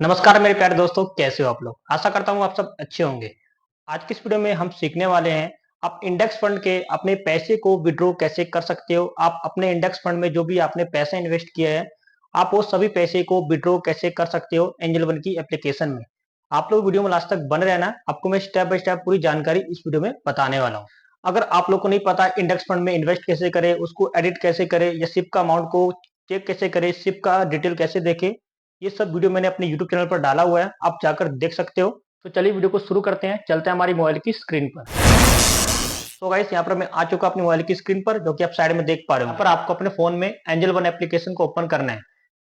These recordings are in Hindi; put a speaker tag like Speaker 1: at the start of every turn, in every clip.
Speaker 1: नमस्कार मेरे प्यारे दोस्तों, कैसे हो आप लोग। आशा करता हूँ आप सब अच्छे होंगे। आज की इस वीडियो में हम सीखने वाले हैं आप इंडेक्स फंड के अपने पैसे को विड्रॉ कैसे कर सकते हो। आप अपने इंडेक्स फंड में जो भी आपने पैसा इन्वेस्ट किया है, आप वो सभी पैसे को विड्रॉ कैसे कर सकते हो एंजल वन की एप्लीकेशन में। आप लोग वीडियो में लास्ट तक बने रहना, आपको मैं स्टेप बाय स्टेप पूरी जानकारी इस वीडियो में बताने वाला हूँ। अगर आप लोग को नहीं पता इंडेक्स फंड में इन्वेस्ट कैसे करें, उसको एडिट कैसे करें या सिप का अमाउंट को चेक कैसे करें, सिप का डिटेल कैसे देखें, ये सब वीडियो मैंने अपने यूट्यूब चैनल पर डाला हुआ है, आप जाकर देख सकते हो। तो चलिए वीडियो को शुरू करते हैं, चलते हैं हमारी मोबाइल की स्क्रीन पर। तो गाइस यहाँ पर मैं आ चुका अपनी मोबाइल की स्क्रीन पर, जो कि आप साइड में देख पा रहे हो। यहाँ पर आपको अपने फोन में एंजल वन एप्लीकेशन को ओपन करना है।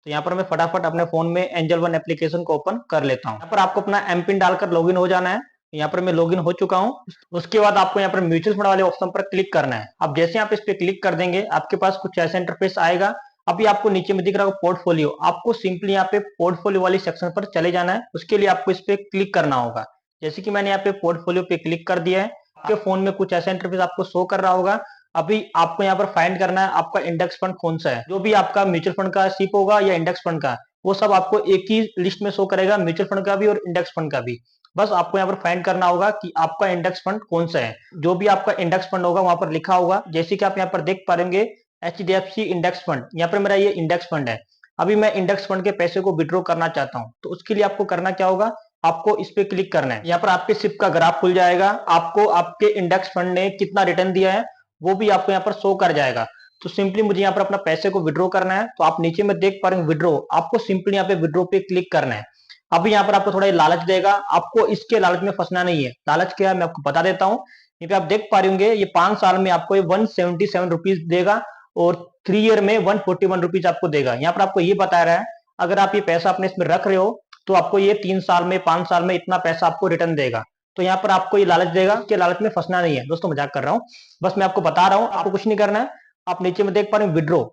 Speaker 1: तो यहाँ पर मैं फटाफट अपने फोन में एंजल वन एप्लीकेशन को ओपन कर लेता हूँ। यहाँ पर आपको अपना एम पिन डालकर लॉगिन हो जाना है। यहाँ पर मैं लॉगिन हो चुका हूँ। उसके बाद आपको यहाँ पर म्यूचुअल फंड वाले ऑप्शन पर क्लिक करना है। अब जैसे आप इस पे क्लिक कर देंगे, आपके पास कुछ ऐसा इंटरफेस आएगा। अभी आपको नीचे में दिख रहा होगा पोर्टफोलियो, आपको सिंपली यहाँ पे पोर्टफोलियो वाली सेक्शन पर चले जाना है। उसके लिए आपको इस पे क्लिक करना होगा। जैसे कि मैंने यहाँ पे पोर्टफोलियो पे क्लिक कर दिया है, आपके फोन में कुछ ऐसा इंटरफेस आपको शो कर रहा होगा। अभी आपको यहाँ पर फाइंड करना है आपका इंडेक्स फंड कौन सा है। जो भी आपका म्यूचुअल फंड का सिप होगा या इंडेक्स फंड का, वो सब आपको एक ही लिस्ट में शो करेगा, म्यूचुअल फंड का भी और इंडेक्स फंड का भी। बस आपको यहाँ पर फाइंड करना होगा कि आपका इंडेक्स फंड कौन सा है। जो भी आपका इंडेक्स फंड होगा वहां पर लिखा होगा, जैसे कि आप यहाँ पर देख पाएंगे HDFC इंडेक्स फंड। यहाँ पर मेरा ये इंडेक्स फंड है। अभी मैं इंडेक्स फंड के पैसे को विड्रॉ करना चाहता हूँ, तो उसके लिए आपको करना क्या होगा, आपको इस पे क्लिक करना है। यहाँ पर आपके सिप का ग्राफ खुल जाएगा, आपको आपके इंडेक्स फंड ने कितना रिटर्न दिया है वो भी आपको यहाँ पर शो कर जाएगा। तो सिंपली मुझे यहाँ पर अपना पैसे को विड्रॉ करना है। तो आप नीचे में देख पा रहे हैं विड्रॉ, आपको सिंपली यहाँ पे विड्रॉ पे क्लिक करना है। अभी यहाँ पर आपको थोड़ा लालच देगा, आपको इसके लालच में फंसना नहीं है। लालच क्या है मैं आपको बता देता हूँ। यहाँ पे आप देख पा रहे होंगे ये 5 साल में आपको ये 177 रुपीज देगा और 3 ईयर में 141 रुपीज आपको देगा। यहाँ पर आपको ये बता रहा है अगर आप ये पैसा अपने इसमें रख रहे हो तो आपको ये 3 साल में 5 साल में इतना पैसा आपको रिटर्न देगा। तो यहाँ पर आपको ये लालच देगा, कि लालच में फंसना नहीं है। दोस्तों मजाक कर रहा हूँ, बस मैं आपको बता रहा हूँ, आपको कुछ नहीं करना है। आप नीचे में देख पा रहे हैं विड्रॉ,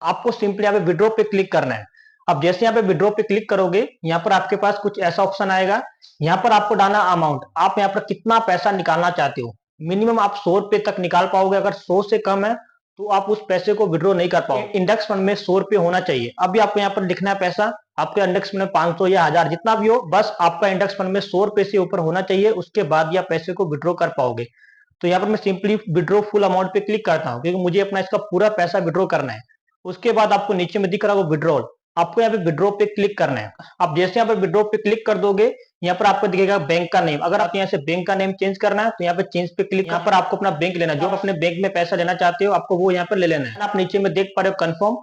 Speaker 1: आपको सिंपली यहाँ पे विड्रॉ पे क्लिक करना है। अब जैसे यहाँ पे विड्रॉ पे क्लिक करोगे, यहाँ पर आपके पास कुछ ऐसा ऑप्शन आएगा। यहाँ पर आपको डालना अमाउंट, आप यहाँ पर कितना पैसा निकालना चाहते हो। मिनिमम आप 100 रुपए तक निकाल पाओगे, अगर 100 से कम है तो आप उस पैसे को विड्रॉ नहीं कर पाओगे। इंडेक्स फंड में 100 रुपए होना चाहिए। अभी आपको यहाँ पर लिखना है पैसा, आपके इंडेक्स फंड में 500 या 1000 जितना भी हो, बस आपका इंडेक्स फंड में 100 रुपए से ऊपर होना चाहिए, उसके बाद ही आप पैसे को विड्रॉ कर पाओगे। तो यहाँ पर मैं सिंपली विड्रॉ फुल अमाउंट पे क्लिक करता हूँ, क्योंकि मुझे अपना इसका पूरा पैसा विड्रॉ करना है। उसके बाद आपको नीचे में दिख रहा है विड्रॉल, आपको यहाँ पे विड्रॉ पे क्लिक करना है। आप जैसे यहाँ पे विड्रॉ पे क्लिक कर दोगे, यहाँ पर आपको दिखेगा बैंक का नेम। अगर आप यहाँ से बैंक का नेम चेंज करना है तो यहाँ पे चेंज पे क्लिक, यहाँ पर आपको अपना बैंक लेना है, जो अपने बैंक में पैसा लेना चाहते हो आपको वो यहाँ पर ले लेना है। आप नीचे में देख पा रहे हो कंफर्म,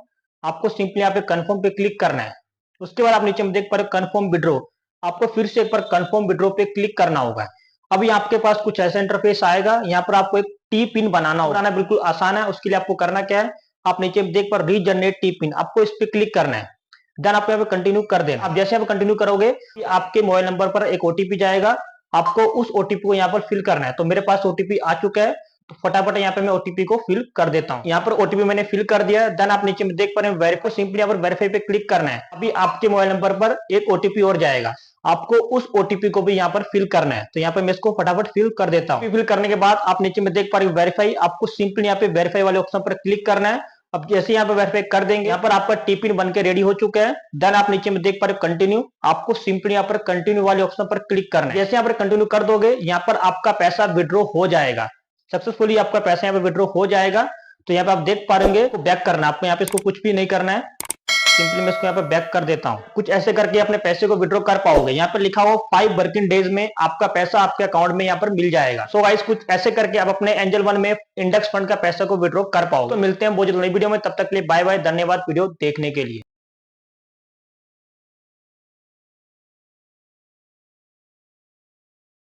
Speaker 1: आपको सिंपली यहाँ पे कंफर्म पे क्लिक करना है। उसके बाद आप नीचे में देख पा रहे हो कंफर्म विड्रॉ, आपको फिर से एक बार कंफर्म विड्रॉ पे क्लिक करना होगा। अभी आपके पास कुछ ऐसा इंटरफेस आएगा, यहाँ पर आपको एक टी पिन बनाना होगा। बिल्कुल आसान है। उसके लिए आपको करना क्या है, आप नीचे देख पर रीजनरेट टी पिन, आपको इस पे क्लिक करना है। देन आपको यहाँ पे कंटिन्यू कर देना। आप जैसे आप कंटिन्यू करोगे, आपके मोबाइल नंबर पर एक ओटीपी जाएगा, आपको उस ओटीपी को यहाँ पर फिल करना है। तो मेरे पास ओटीपी आ चुका है, तो फटाफट यहाँ पे मैं ओटीपी को फिल कर देता हूँ। यहाँ पर ओटीपी मैंने फिल कर दिया। देन आप नीचे में देख पा रहे हैं वेरीफाई, सिंपली यहाँ पर वेरीफाई पे क्लिक करना है। अभी आपके मोबाइल नंबर पर एक ओटीपी और जाएगा, आपको उस ओटीपी को भी यहाँ पर फिल करना है। तो यहाँ पे मैं इसको फटाफट फिल कर देता हूँ। फिल करने के बाद आप नीचे में देख पा रहे हो वेरीफाई, आपको सिंपली यहाँ पे वेरीफाई वाले ऑप्शन पर क्लिक करना है। अब जैसे यहाँ पे वेरीफाई कर देंगे, यहाँ पर आपका टीपिन बन के रेडी हो चुका है। देन आप नीचे में देख पा रहे हो कंटिन्यू, आपको सिंपली यहाँ पर कंटिन्यू वाले ऑप्शन पर क्लिक करना है। जैसे यहाँ पर कंटिन्यू कर दोगे, यहाँ पर आपका पैसा विड्रॉ हो जाएगा, सक्सेसफुली आपका पैसा यहाँ पे विड्रॉ हो जाएगा। तो यहाँ पे आप देख पा रहे होंगे बैक करना, आपको यहाँ पे इसको कुछ भी नहीं करना है। सिंपली मैं इसको यहाँ पे बैक कर देता हूँ। कुछ ऐसे करके अपने पैसे को विड्रॉ कर पाओगे। यहाँ पे लिखा हो 5 वर्किंग डेज में आपका पैसा आपके अकाउंट में यहाँ पर मिल जाएगा। सो गाइस कुछ ऐसे करके आप अपने एंजल वन में इंडेक्स फंड का पैसा को विड्रॉ कर पाओगे। तो मिलते हैं बहुत जल्द नई वीडियो में, तब तक के लिए बाय बाय, धन्यवाद वीडियो देखने के लिए।